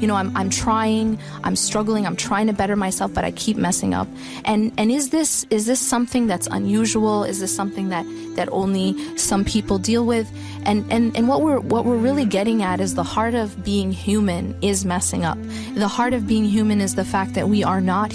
I'm trying, I'm struggling, I'm trying to better myself, but I keep messing up. And is this something that's unusual? Is this something that only some people deal with? And what we're really getting at is the heart of being human is messing up. The heart of being human is the fact that we are not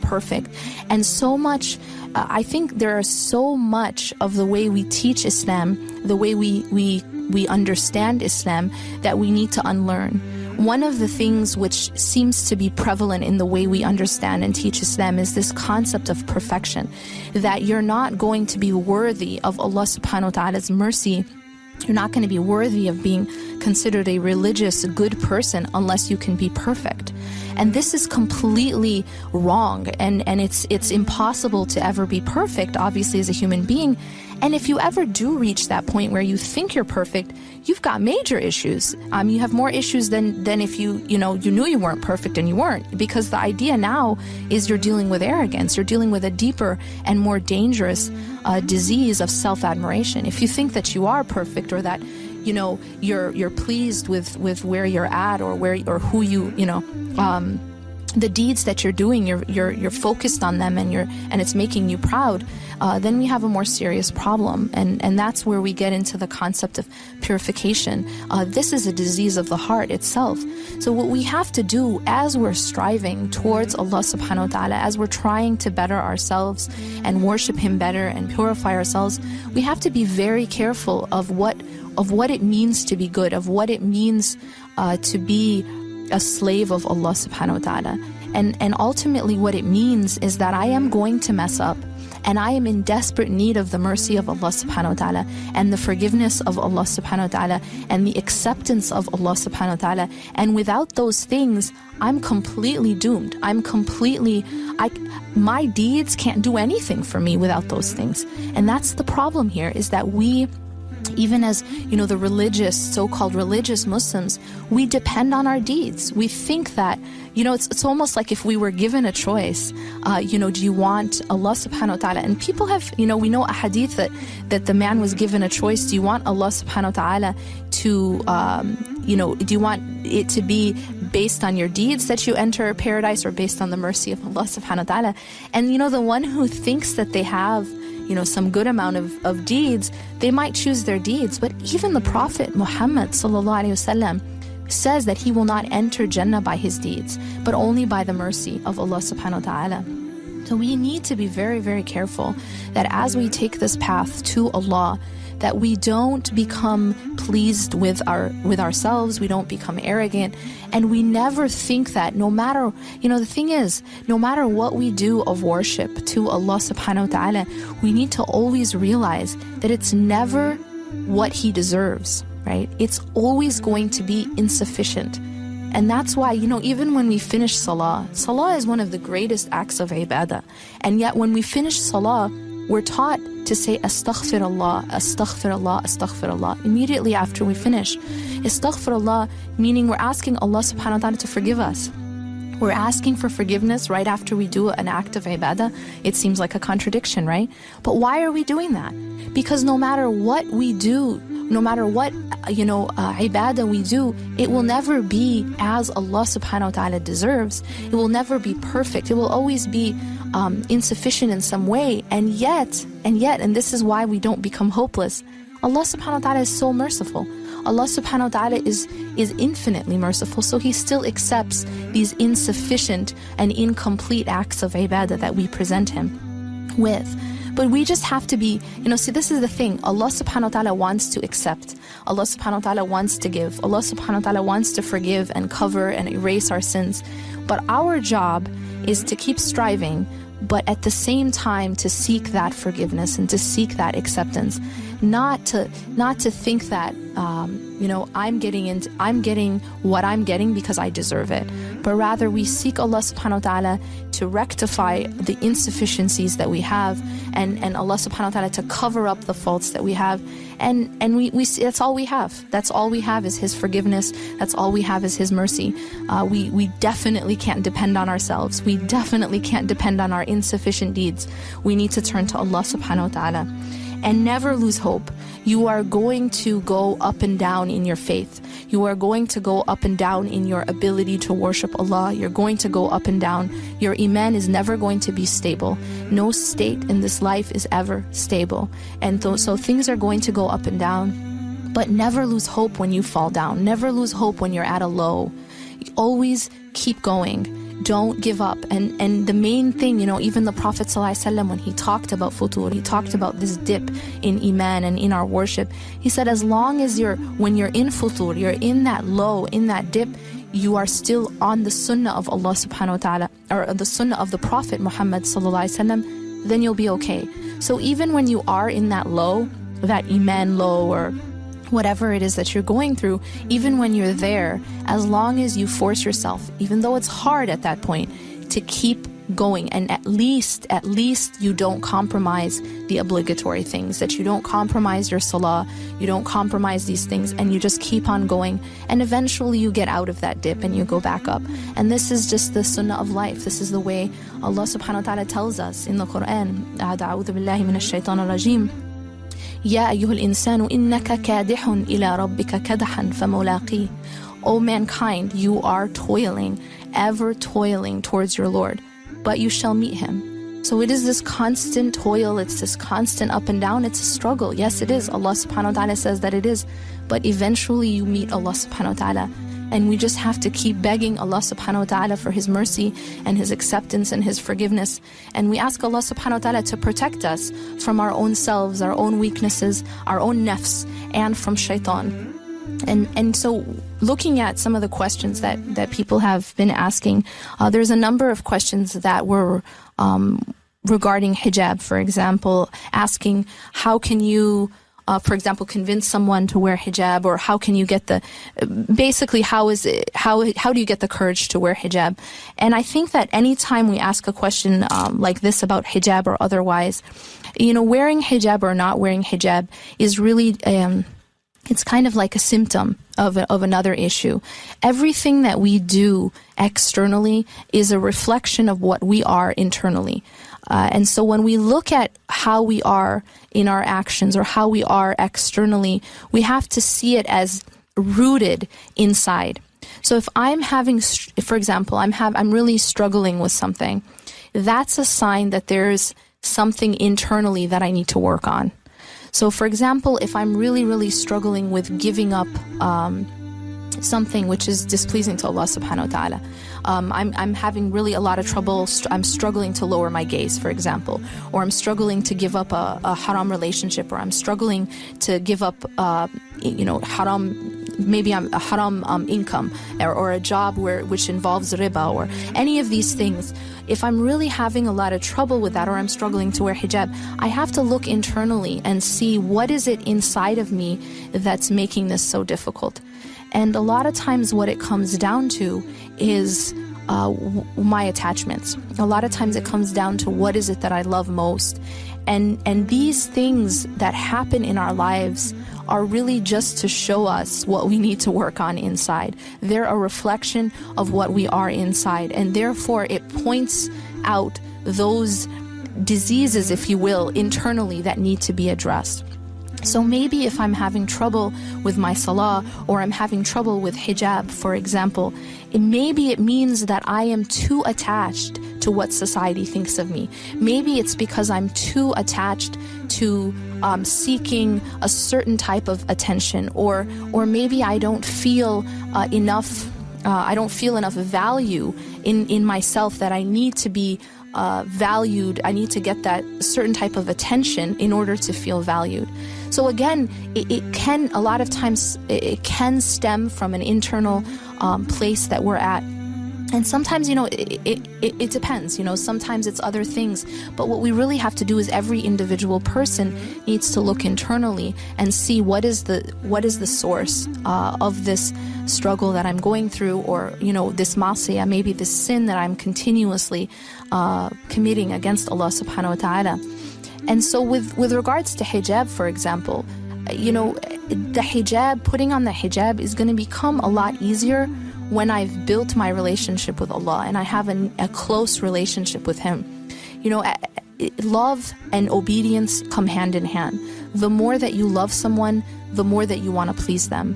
perfect. And so much, I think there is so much of the way we teach Islam, the way we understand Islam, that we need to unlearn. One of the things which seems to be prevalent in the way we understand and teach Islam is this concept of perfection, that you're not going to be worthy of Allah subhanahu wa ta'ala's mercy. You're not going to be worthy of being considered a religious, good person unless you can be perfect. And this is completely wrong, and it's impossible to ever be perfect, obviously, as a human being. And if you ever do reach that point where you think you're perfect, you've got major issues. You have more issues than if you knew you weren't perfect and you weren't, because the idea now is you're dealing with arrogance. You're dealing with a deeper and more dangerous disease of self-admiration. If you think that you are perfect, or that you're pleased with where you're at, or who the deeds that you're doing, you're focused on them, and it's making you proud, then we have a more serious problem, and that's where we get into the concept of purification. This is a disease of the heart itself. So what we have to do as we're striving towards Allah subhanahu wa ta'ala, as we're trying to better ourselves and worship Him better and purify ourselves, we have to be very careful of what it means to be good, of what it means to be a slave of Allah subhanahu wa ta'ala. And ultimately what it means is that I am going to mess up, and I am in desperate need of the mercy of Allah subhanahu wa ta'ala, and the forgiveness of Allah subhanahu wa ta'ala, and the acceptance of Allah subhanahu wa ta'ala. And without those things, I'm completely doomed. My deeds can't do anything for me without those things. And that's the problem here, is that we, even as the religious, so-called religious Muslims, we depend on our deeds. We think that it's almost like if we were given a choice, do you want Allah subhanahu wa ta'ala? And people have, we know a hadith that the man was given a choice. Do you want Allah subhanahu wa ta'ala to, do you want it to be based on your deeds that you enter paradise, or based on the mercy of Allah subhanahu wa ta'ala? And the one who thinks that they have some good amount of deeds, they might choose their deeds. But even the Prophet Muhammad sallallahu alaihi wasallam says that he will not enter Jannah by his deeds, but only by the mercy of Allah subhanahu wa ta'ala. So we need to be very, very careful that as we take this path to Allah, that we don't become pleased with ourselves, we don't become arrogant, and we never think that no matter, the thing is, no matter what we do of worship to Allah subhanahu wa ta'ala, we need to always realize that it's never what He deserves, right? It's always going to be insufficient. And that's why, even when we finish Salah is one of the greatest acts of ibadah. And yet when we finish Salah, we're taught to say astaghfirullah, astaghfirullah, astaghfirullah immediately after we finish. Astaghfirullah meaning we're asking Allah subhanahu wa ta'ala to forgive us. We're asking for forgiveness right after we do an act of ibadah. It seems like a contradiction, right? But why are we doing that? Because no matter what we do, no matter what ibadah we do, it will never be as Allah subhanahu wa ta'ala deserves. It will never be perfect. It will always be insufficient in some way. And yet, and this is why we don't become hopeless, Allah subhanahu wa ta'ala is so merciful. Allah subhanahu wa ta'ala is infinitely merciful, so He still accepts these insufficient and incomplete acts of ibadah that we present Him with. But we just have to be, this is the thing. Allah subhanahu wa ta'ala wants to accept. Allah subhanahu wa ta'ala wants to give. Allah subhanahu wa ta'ala wants to forgive and cover and erase our sins. But our job is to keep striving, but at the same time to seek that forgiveness and to seek that acceptance. Not to think that I'm getting what I'm getting because I deserve it, but rather we seek Allah subhanahu wa ta'ala to rectify the insufficiencies that we have, and Allah subhanahu wa ta'ala to cover up the faults that we have, and we that's all we have. That's all we have is His forgiveness. That's all we have is His mercy. We definitely can't depend on ourselves. We definitely can't depend on our insufficient deeds. We need to turn to Allah subhanahu wa ta'ala. And never lose hope. You are going to go up and down in your faith. You are going to go up and down in your ability to worship Allah. You're going to go up and down. Your iman is never going to be stable. No state in this life is ever stable. And so things are going to go up and down. But never lose hope when you fall down. Never lose hope when you're at a low. Always keep going. Don't give up. And the main thing, even the Prophet ﷺ, when he talked about futur, he talked about this dip in iman and in our worship. He said, as long as when you're in futur, you're in that low, in that dip, you are still on the sunnah of Allah subhanahu wa ta'ala, or the sunnah of the Prophet Muhammad ﷺ, then you'll be okay. So even when you are in that low, that iman low, or whatever it is that you're going through, even when you're there, as long as you force yourself, even though it's hard at that point, to keep going, and at least you don't compromise the obligatory things, that you don't compromise your salah, you don't compromise these things, and you just keep on going, and eventually you get out of that dip and you go back up. And this is just the sunnah of life. This is the way Allah subhanahu wa ta'ala tells us in the Quran. A'udhu billahi minash shaitanir rajim. يا أيها الإنسان إنك كادح إلى ربك كدحا فملاقيه. O mankind, you are toiling, ever toiling towards your Lord, but you shall meet him. So it is this constant toil, it's this constant up and down, it's a struggle. Yes, it is. Allah subhanahu wa ta'ala says that it is. But eventually you meet Allah subhanahu wa ta'ala. And we just have to keep begging Allah subhanahu wa ta'ala for His mercy and His acceptance and His forgiveness. And we ask Allah subhanahu wa ta'ala to protect us from our own selves, our own weaknesses, our own nafs, and from shaitan. And so looking at some of the questions that people have been asking, there's a number of questions that were regarding hijab, for example, asking how can you for example, convince someone to wear hijab, or how can you get basically how do you get the courage to wear hijab? And I think that anytime we ask a question like this about hijab or otherwise, wearing hijab or not wearing hijab is really, it's kind of like a symptom of another issue. Everything that we do externally is a reflection of what we are internally. And so when we look at how we are in our actions or how we are externally, we have to see it as rooted inside. So if I'm having, for example, I'm really struggling with something, that's a sign that there's something internally that I need to work on. So for example, if I'm really, really struggling with giving up something which is displeasing to Allah subhanahu wa ta'ala, I'm having really a lot of trouble, I'm struggling to lower my gaze, for example, or I'm struggling to give up a haram relationship, or I'm struggling to give up, haram, maybe I'm a haram income, or a job which involves riba, or any of these things. If I'm really having a lot of trouble with that, or I'm struggling to wear hijab, I have to look internally and see what is it inside of me that's making this so difficult. And a lot of times what it comes down to is my attachments. A lot of times it comes down to what is it that I love most. And these things that happen in our lives are really just to show us what we need to work on inside. They're a reflection of what we are inside. And therefore it points out those diseases, if you will, internally that need to be addressed. So maybe if I'm having trouble with my salah, or I'm having trouble with hijab, for example, maybe it means that I am too attached to what society thinks of me. Maybe it's because I'm too attached to seeking a certain type of attention, or maybe I don't feel enough. I don't feel enough value in myself, that I need to be valued. I need to get that certain type of attention in order to feel valued. So again, it can, a lot of times, it can stem from an internal place that we're at. And sometimes, it depends, sometimes it's other things. But what we really have to do is every individual person needs to look internally and see what is the source of this struggle that I'm going through, or, this ma'asiyah, maybe this sin that I'm continuously committing against Allah subhanahu wa ta'ala. And so with regards to hijab, for example, the hijab, putting on the hijab is going to become a lot easier when I've built my relationship with Allah and I have a close relationship with Him. Love and obedience come hand in hand. the more that you love someone, the more that you want to please them.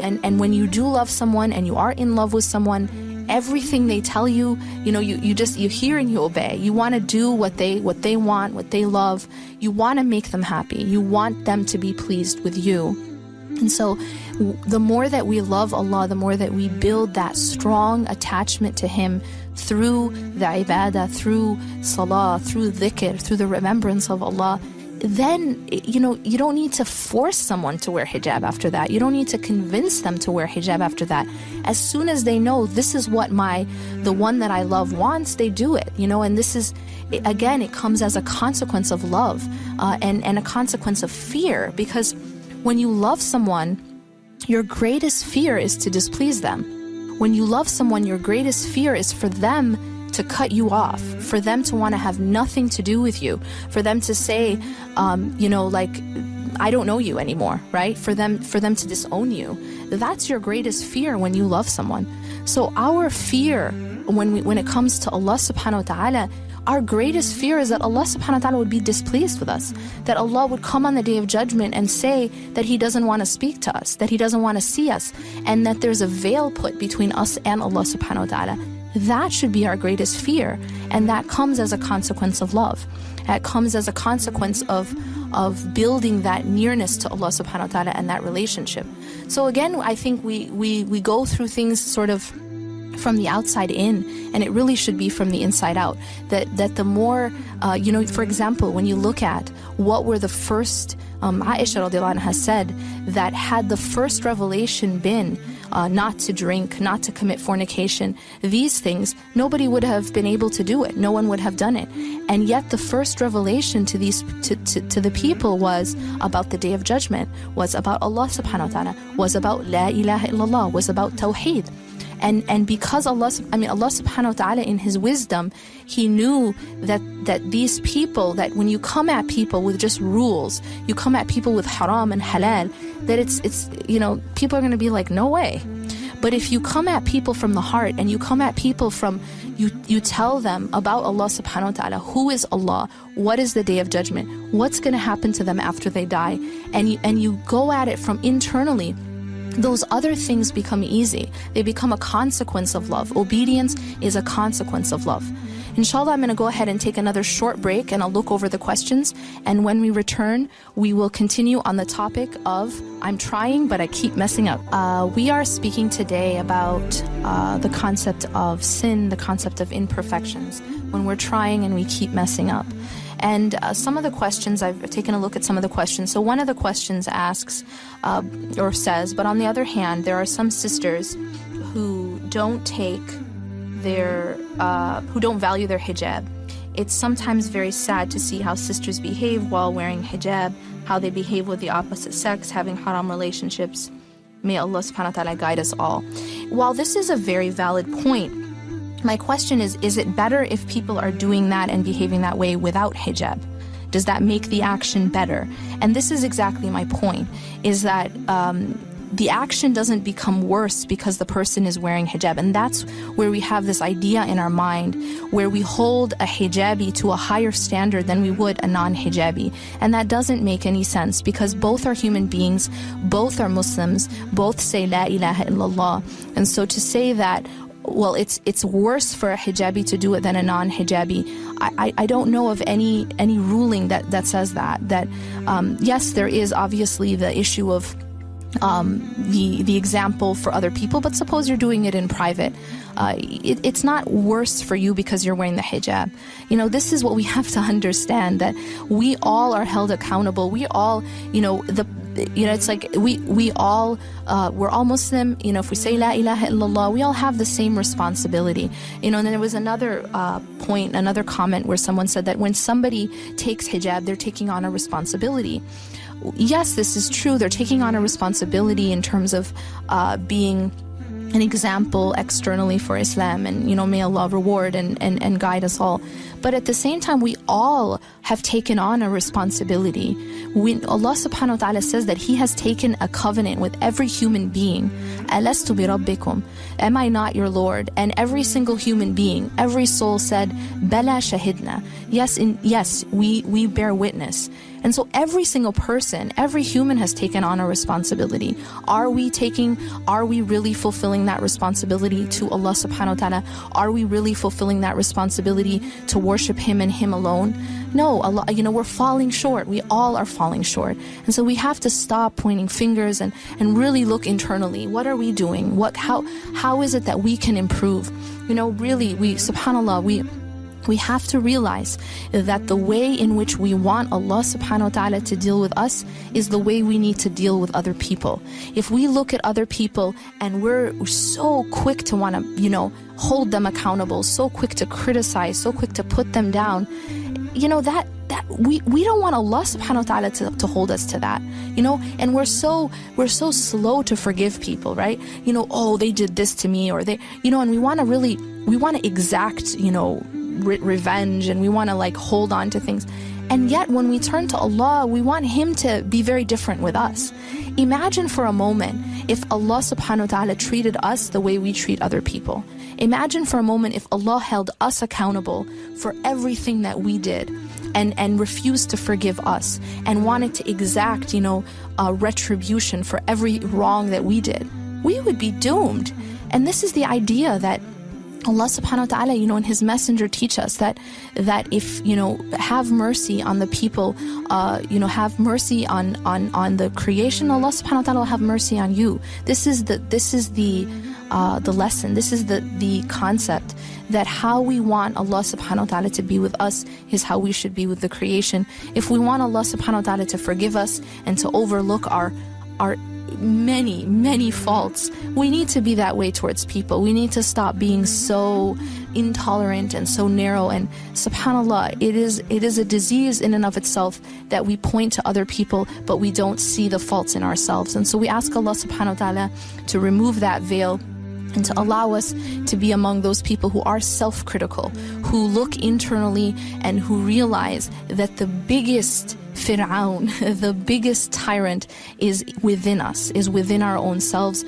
And when you do love someone and you are in love with someone, everything they tell you, you hear and you obey. You want to do what they want, what they love. You want to make them happy. You want them to be pleased with you. And so the more that we love Allah, the more that we build that strong attachment to Him through the ibadah, through salah, through dhikr, through the remembrance of Allah, then, you don't need to force someone to wear hijab after that. You don't need to convince them to wear hijab after that. As soon as they know this is what the one that I love wants, they do it, and this is, again, it comes as a consequence of love and a consequence of fear, because when you love someone, your greatest fear is to displease them. When you love someone, your greatest fear is for them to cut you off, for them to want to have nothing to do with you, for them to say, I don't know you anymore, right? For them to disown you. That's your greatest fear when you love someone. So our fear when it comes to Allah subhanahu wa ta'ala, our greatest fear is that Allah subhanahu wa ta'ala would be displeased with us, that Allah would come on the Day of Judgment and say that He doesn't want to speak to us, that He doesn't want to see us, and that there's a veil put between us and Allah subhanahu wa ta'ala. That should be our greatest fear, and that comes as a consequence of love. That comes as a consequence of building that nearness to Allah subhanahu wa ta'ala and that relationship. So again, I think we go through things sort of from the outside in, and it really should be from the inside out. That the more, for example, when you look at what were the first, Aisha radiallahu anha said that had the first revelation been not to drink, not to commit fornication, these things, nobody would have been able to do it. No one would have done it. And yet the first revelation to the people was about the Day of Judgment, was about Allah subhanahu wa ta'ala, was about La ilaha illallah, was about Tawheed. And because Allah subhanahu wa ta'ala in His wisdom, He knew that these people, that when you come at people with just rules, you come at people with haram and halal, that it's people are going to be like, no way. But if you come at people from the heart, and you come at people from, you tell them about Allah subhanahu wa ta'ala, who is Allah, what is the Day of Judgment, what's going to happen to them after they die, and you go at it from internally, those other things become easy. They become a consequence of love. Obedience is a consequence of love. Inshallah, I'm going to go ahead and take another short break, and I'll look over the questions. And when we return, we will continue on the topic of I'm trying, but I keep messing up. We are speaking today about the concept of sin, the concept of imperfections, when we're trying and we keep messing up. And some of the questions, I've taken a look at some of the questions. So one of the questions asks, or says, but on the other hand, there are some sisters who don't who don't value their hijab. It's sometimes very sad to see how sisters behave while wearing hijab, how they behave with the opposite sex, having haram relationships. May Allah subhanahu wa ta'ala guide us all. While this is a very valid point, my question is it better if people are doing that and behaving that way without hijab? Does that make the action better? And this is exactly my point, is that the action doesn't become worse because the person is wearing hijab. And that's where we have this idea in our mind where we hold a hijabi to a higher standard than we would a non-hijabi. And that doesn't make any sense, because both are human beings, both are Muslims, both say La ilaha illallah. And so to say that, well, it's worse for a hijabi to do it than a non-hijabi, I don't know of any ruling that says that. Yes, there is obviously the issue of the example for other people, but suppose you're doing it in private. It's not worse for you because you're wearing the hijab. This is what we have to understand, that we all are held accountable. We all, it's like we all, we're all Muslim. If we say La ilaha illallah, we all have the same responsibility. And then there was another point, another comment where someone said that when somebody takes hijab, they're taking on a responsibility. Yes, this is true. They're taking on a responsibility in terms of being an example externally for Islam, and may Allah reward and guide us all. But at the same time, we all have taken on a responsibility. When Allah subhanahu wa ta'ala says that He has taken a covenant with every human being, Alastu bi rabbikum, am I not your Lord? And every single human being, every soul said, Bala shahidna, yes, we bear witness. And so every single person, every human has taken on a responsibility. Are we really fulfilling that responsibility to Allah subhanahu wa ta'ala? Are we really fulfilling that responsibility to worship Him and Him alone? No, Allah, we're falling short. We all are falling short. And so we have to stop pointing fingers and really look internally. What are we doing? How is it that we can improve? Really, subhanAllah, we have to realize that the way in which we want Allah subhanahu wa ta'ala to deal with us is the way we need to deal with other people. If we look at other people and we're so quick to want to, hold them accountable, so quick to criticize, so quick to put them down, that we don't want Allah subhanahu wa ta'ala to hold us to that, and we're so slow to forgive people, right? Oh, they did this to me, or they, and we want to exact, revenge, and we want to hold on to things. And yet when we turn to Allah, we want Him to be very different with us. Imagine for a moment if Allah subhanahu wa ta'ala treated us the way we treat other people. Imagine for a moment if Allah held us accountable for everything that we did and refused to forgive us and wanted to exact, a retribution for every wrong that we did. We would be doomed. And this is the idea that Allah subhanahu wa ta'ala, in His messenger teach us that if, have mercy on the people, have mercy on the creation, Allah subhanahu wa ta'ala will have mercy on you. This is the lesson. This is the concept that how we want Allah subhanahu wa ta'ala to be with us is how we should be with the creation. If we want Allah subhanahu wa ta'ala to forgive us and to overlook our many faults, we need to be that way towards people. We need to stop being so intolerant and so narrow. And subhanallah, it is a disease in and of itself that we point to other people but we don't see the faults in ourselves. And so we ask Allah subhanahu wa ta'ala to remove that veil and to allow us to be among those people who are self-critical, who look internally and who realize that the biggest Fir'aun, the biggest tyrant is within us, is within our own selves.